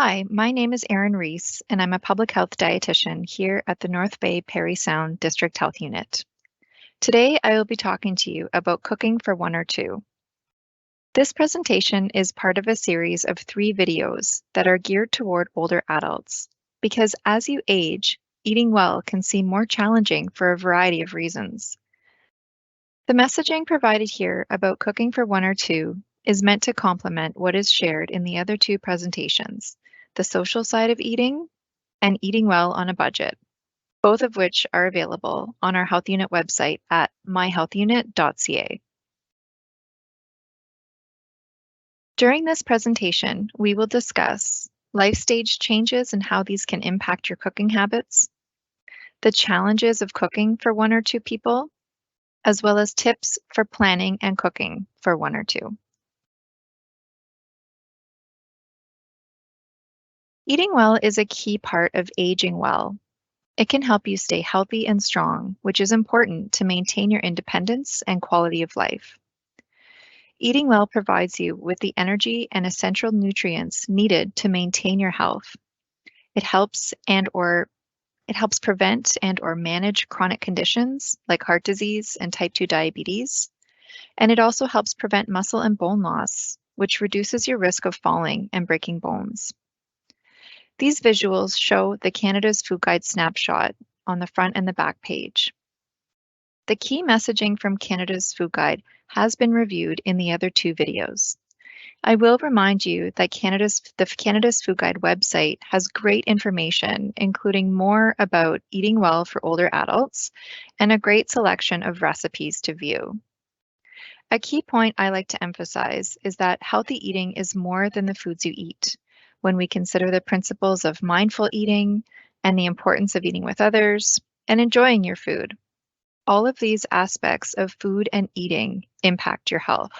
Hi, my name is Erin Reese, and I'm a public health dietitian here at the North Bay Parry Sound District Health Unit. Today, I will be talking to you about cooking for one or two. This presentation is part of a series of 3 videos that are geared toward older adults, because as you age, eating well can seem more challenging for a variety of reasons. The messaging provided here about cooking for one or two is meant to complement what is shared in the other 2 presentations, the social side of eating and eating well on a budget, both of which are available on our Health Unit website at myhealthunit.ca. During this presentation, we will discuss life stage changes and how these can impact your cooking habits, the challenges of cooking for one or two people, as well as tips for planning and cooking for one or two. Eating well is a key part of aging well. It can help you stay healthy and strong, which is important to maintain your independence and quality of life. Eating well provides you with the energy and essential nutrients needed to maintain your health. It helps prevent and or manage chronic conditions like heart disease and type 2 diabetes. And it also helps prevent muscle and bone loss, which reduces your risk of falling and breaking bones. These visuals show the Canada's Food Guide snapshot on the front and the back page. The key messaging from Canada's Food Guide has been reviewed in the other 2 videos. I will remind you that the Canada's Food Guide website has great information, including more about eating well for older adults and a great selection of recipes to view. A key point I like to emphasize is that healthy eating is more than the foods you eat. When we consider the principles of mindful eating and the importance of eating with others and enjoying your food, all of these aspects of food and eating impact your health.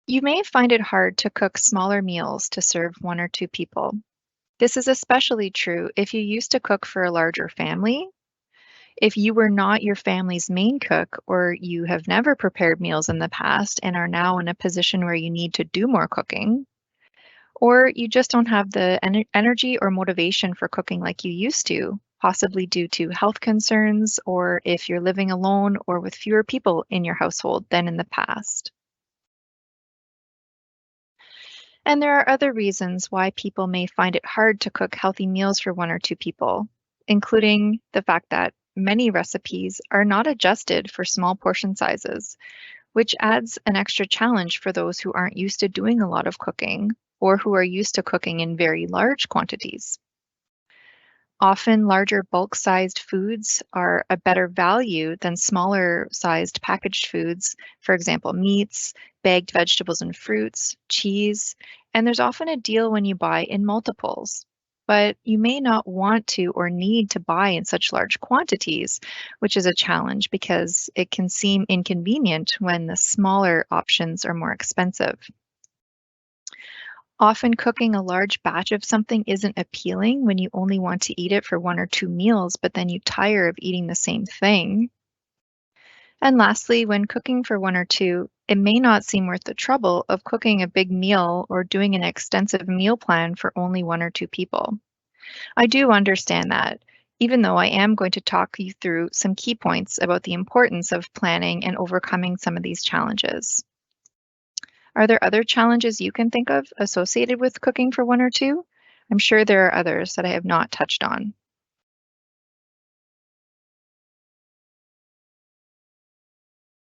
You may find it hard to cook smaller meals to serve one or two people. This is especially true if you used to cook for a larger family, if you were not your family's main cook, or you have never prepared meals in the past and are now in a position where you need to do more cooking, or you just don't have the energy or motivation for cooking like you used to, possibly due to health concerns, or if you're living alone or with fewer people in your household than in the past. And there are other reasons why people may find it hard to cook healthy meals for one or two people, including the fact that many recipes are not adjusted for small portion sizes, which adds an extra challenge for those who aren't used to doing a lot of cooking or who are used to cooking in very large quantities. Often larger bulk-sized foods are a better value than smaller-sized packaged foods, for example, meats, bagged vegetables and fruits, cheese, and there's often a deal when you buy in multiples. But you may not want to or need to buy in such large quantities, which is a challenge because it can seem inconvenient when the smaller options are more expensive. Often cooking a large batch of something isn't appealing when you only want to eat it for one or two meals, but then you tire of eating the same thing. And lastly, when cooking for one or two, it may not seem worth the trouble of cooking a big meal or doing an extensive meal plan for only one or two people. I do understand that, even though I am going to talk you through some key points about the importance of planning and overcoming some of these challenges. Are there other challenges you can think of associated with cooking for one or two? I'm sure there are others that I have not touched on.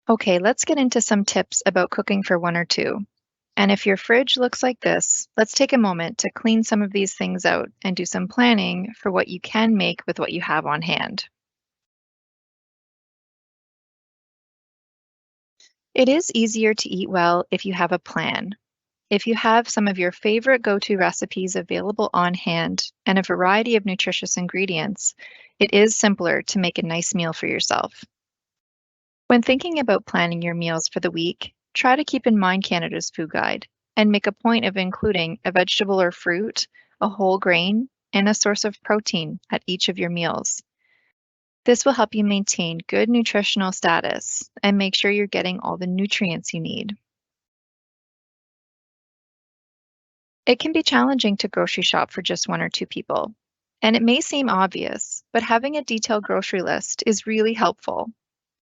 Okay, let's get into some tips about cooking for one or two. And if your fridge looks like this, let's take a moment to clean some of these things out and do some planning for what you can make with what you have on hand. It is easier to eat well if you have a plan. If you have some of your favorite go-to recipes available on hand and a variety of nutritious ingredients, it is simpler to make a nice meal for yourself. When thinking about planning your meals for the week, try to keep in mind Canada's Food Guide and make a point of including a vegetable or fruit, a whole grain, and a source of protein at each of your meals. This will help you maintain good nutritional status and make sure you're getting all the nutrients you need. It can be challenging to grocery shop for just one or two people. And it may seem obvious, but having a detailed grocery list is really helpful.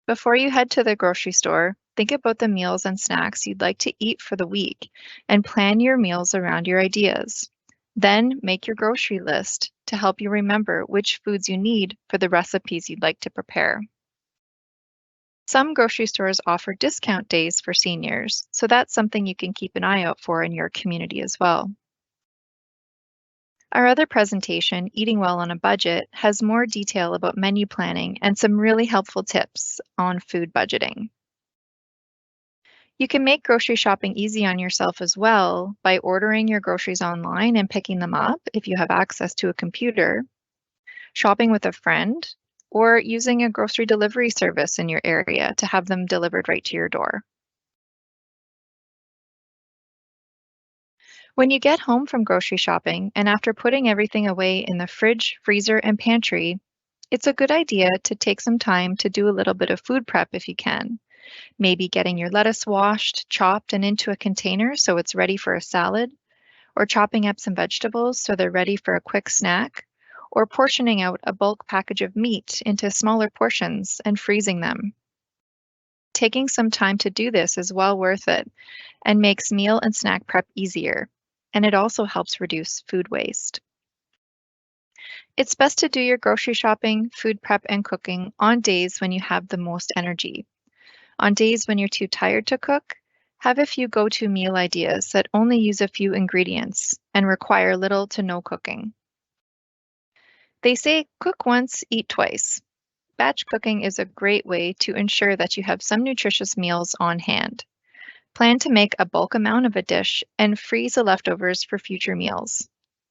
Before you head to the grocery store, think about the meals and snacks you'd like to eat for the week and plan your meals around your ideas. Then make your grocery list to help you remember which foods you need for the recipes you'd like to prepare. Some grocery stores offer discount days for seniors, so that's something you can keep an eye out for in your community as well. Our other presentation, Eating Well on a Budget, has more detail about menu planning and some really helpful tips on food budgeting. You can make grocery shopping easy on yourself as well by ordering your groceries online and picking them up if you have access to a computer, shopping with a friend, or using a grocery delivery service in your area to have them delivered right to your door. When you get home from grocery shopping and after putting everything away in the fridge, freezer, and pantry, it's a good idea to take some time to do a little bit of food prep if you can. Maybe getting your lettuce washed, chopped, and into a container so it's ready for a salad, or chopping up some vegetables so they're ready for a quick snack, or portioning out a bulk package of meat into smaller portions and freezing them. Taking some time to do this is well worth it and makes meal and snack prep easier, and it also helps reduce food waste. It's best to do your grocery shopping, food prep, and cooking on days when you have the most energy. On days when you're too tired to cook, have a few go-to meal ideas that only use a few ingredients and require little to no cooking. They say cook once, eat twice. Batch cooking is a great way to ensure that you have some nutritious meals on hand. Plan to make a bulk amount of a dish and freeze the leftovers for future meals.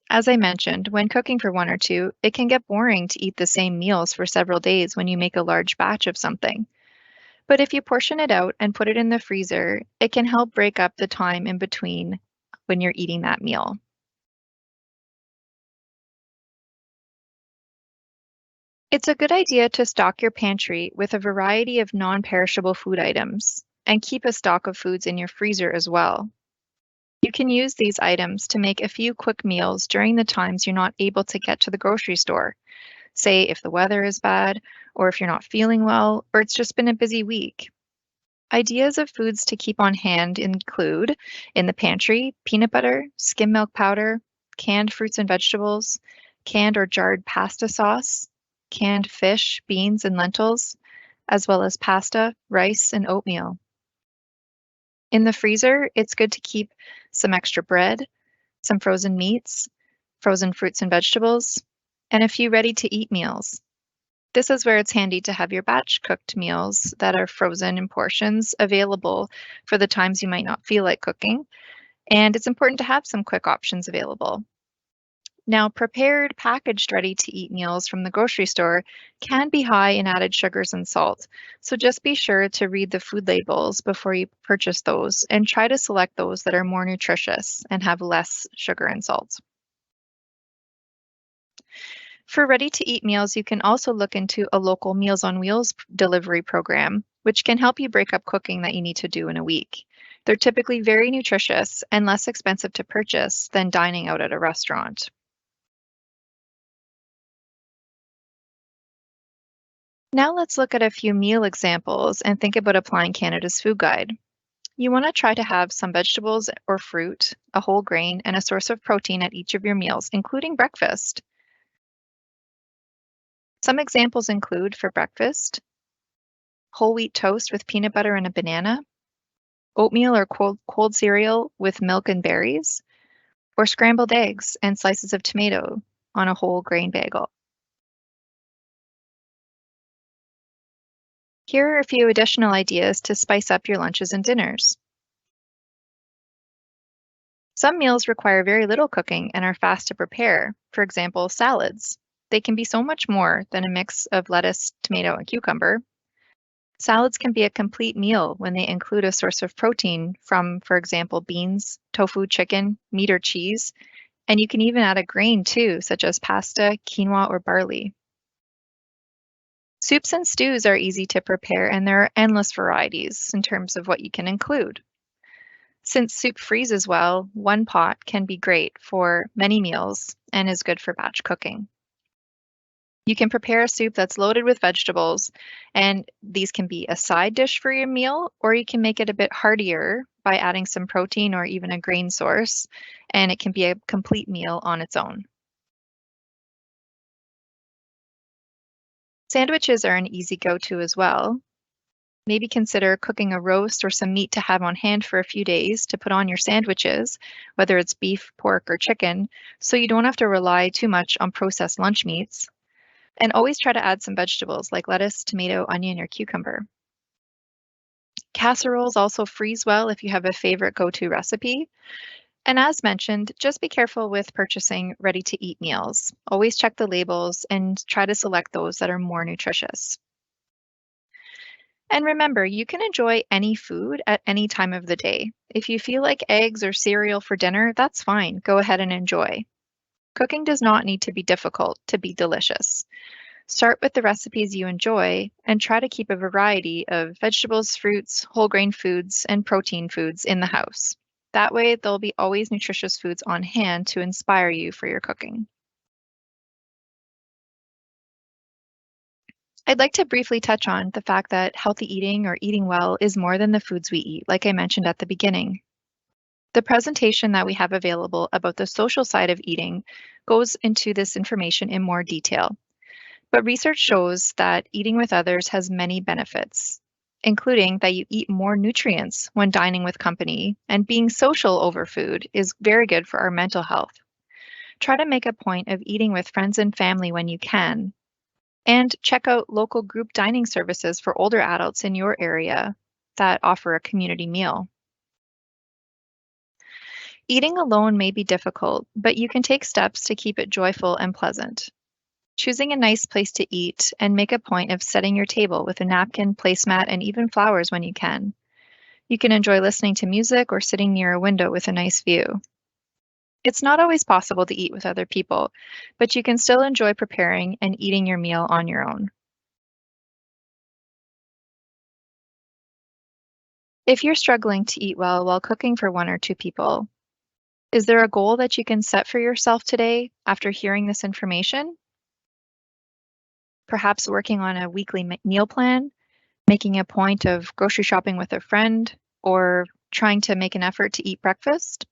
As I mentioned, when cooking for one or two, it can get boring to eat the same meals for several days when you make a large batch of something. But if you portion it out and put it in the freezer, it can help break up the time in between when you're eating that meal. It's a good idea to stock your pantry with a variety of non-perishable food items and keep a stock of foods in your freezer as well. You can use these items to make a few quick meals during the times you're not able to get to the grocery store. Say if the weather is bad, or if you're not feeling well, or it's just been a busy week. Ideas of foods to keep on hand include in the pantry, peanut butter, skim milk powder, canned fruits and vegetables, canned or jarred pasta sauce, canned fish, beans, and lentils, as well as pasta, rice, and oatmeal. In the freezer, it's good to keep some extra bread, some frozen meats, frozen fruits and vegetables, and a few ready-to-eat meals. This is where it's handy to have your batch cooked meals that are frozen in portions available for the times you might not feel like cooking, and it's important to have some quick options available. Now, prepared, packaged, ready-to-eat meals from the grocery store can be high in added sugars and salt, so just be sure to read the food labels before you purchase those and try to select those that are more nutritious and have less sugar and salt. For ready-to-eat meals, you can also look into a local Meals on Wheels delivery program, which can help you break up cooking that you need to do in a week. They're typically very nutritious and less expensive to purchase than dining out at a restaurant. Now let's look at a few meal examples and think about applying Canada's food guide. You want to try to have some vegetables or fruit, a whole grain, and a source of protein at each of your meals, including breakfast. Some examples include for breakfast, whole wheat toast with peanut butter and a banana, oatmeal or cold cereal with milk and berries, or scrambled eggs and slices of tomato on a whole grain bagel. Here are a few additional ideas to spice up your lunches and dinners. Some meals require very little cooking and are fast to prepare. For example, salads. They can be so much more than a mix of lettuce, tomato, and cucumber. Salads can be a complete meal when they include a source of protein from, for example, beans, tofu, chicken, meat, or cheese. And you can even add a grain too, such as pasta, quinoa, or barley. Soups and stews are easy to prepare, and there are endless varieties in terms of what you can include. Since soup freezes well, one pot can be great for many meals and is good for batch cooking. You can prepare a soup that's loaded with vegetables, and these can be a side dish for your meal, or you can make it a bit heartier by adding some protein or even a grain source, and it can be a complete meal on its own. Sandwiches are an easy go-to as well. Maybe consider cooking a roast or some meat to have on hand for a few days to put on your sandwiches, whether it's beef, pork, or chicken, so you don't have to rely too much on processed lunch meats. And always try to add some vegetables like lettuce, tomato, onion, or cucumber. Casseroles also freeze well if you have a favorite go-to recipe. And as mentioned, just be careful with purchasing ready-to-eat meals. Always check the labels and try to select those that are more nutritious. And remember, you can enjoy any food at any time of the day. If you feel like eggs or cereal for dinner, that's fine. Go ahead and enjoy. Cooking does not need to be difficult to be delicious. Start with the recipes you enjoy and try to keep a variety of vegetables, fruits, whole grain foods, and protein foods in the house. That way, there'll be always nutritious foods on hand to inspire you for your cooking. I'd like to briefly touch on the fact that healthy eating or eating well is more than the foods we eat, like I mentioned at the beginning. The presentation that we have available about the social side of eating goes into this information in more detail. But research shows that eating with others has many benefits, including that you eat more nutrients when dining with company, and being social over food is very good for our mental health. Try to make a point of eating with friends and family when you can, and check out local group dining services for older adults in your area that offer a community meal. Eating alone may be difficult, but you can take steps to keep it joyful and pleasant. Choosing a nice place to eat and make a point of setting your table with a napkin, placemat, and even flowers when you can. You can enjoy listening to music or sitting near a window with a nice view. It's not always possible to eat with other people, but you can still enjoy preparing and eating your meal on your own. If you're struggling to eat well while cooking for one or two people, is there a goal that you can set for yourself today after hearing this information? Perhaps working on a weekly meal plan, making a point of grocery shopping with a friend, or trying to make an effort to eat breakfast?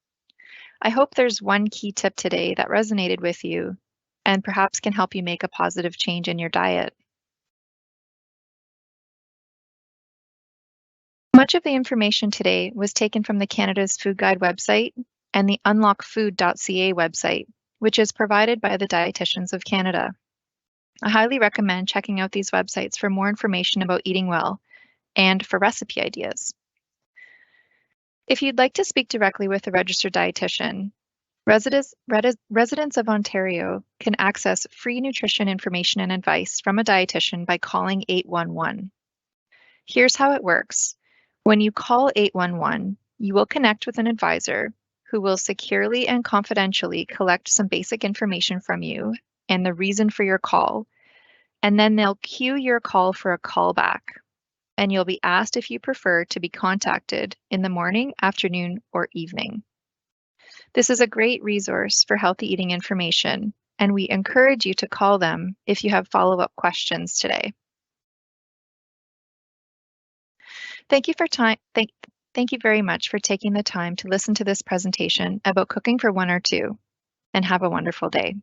I hope there's one key tip today that resonated with you and perhaps can help you make a positive change in your diet. Much of the information today was taken from the Canada's Food Guide website and the unlockfood.ca website, which is provided by the Dietitians of Canada. I highly recommend checking out these websites for more information about eating well and for recipe ideas. If you'd like to speak directly with a registered dietitian, residents of Ontario can access free nutrition information and advice from a dietitian by calling 811. Here's how it works. When you call 811, you will connect with an advisor who will securely and confidentially collect some basic information from you and the reason for your call, and then they'll queue your call for a callback, and you'll be asked if you prefer to be contacted in the morning, afternoon, or evening. This is a great resource for healthy eating information, and we encourage you to call them if you have follow-up questions today. Thank you very much for taking the time to listen to this presentation about cooking for one or two, and have a wonderful day.